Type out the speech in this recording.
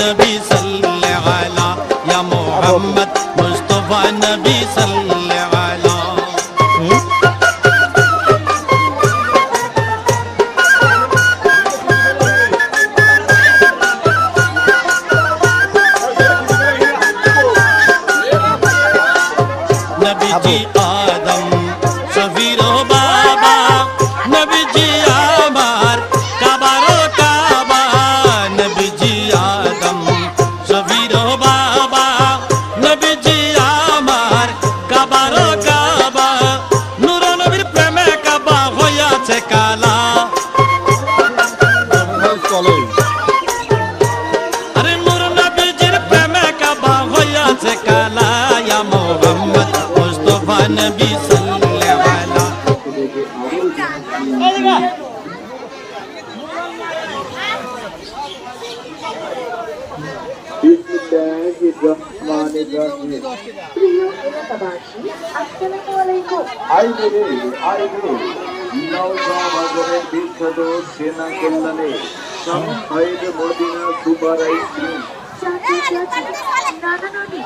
নবী সাল্লাল্লাহু আলা ইয়া মুহাম্মদ মুস্তাফা নবী সাল্লাল্লাহু আলা নবীজি আদম শফির বাবা নবীজি আমার কাবারো কাবা নবীজি আদম শফির বাবা নবীজি আমার কাবারো কাবা নূর নবীর প্রেমে কাবা হইয়াছে কালা আরে নূর নবীজির প্রেমে কাবা হইয়াছে কালা ইয়া মুহাম্মদ মুস্তাফা নবী সাল্লাল্লাহু আলা প্রিয় এলাকাবাসী, আসসালামু আলাইকুম। নওগাঁ বিখ্যাত সেনা কল্যাণে সাময়িক মদিনা সুপার আইসক্রিম চাচি চাচি, নানা নানি,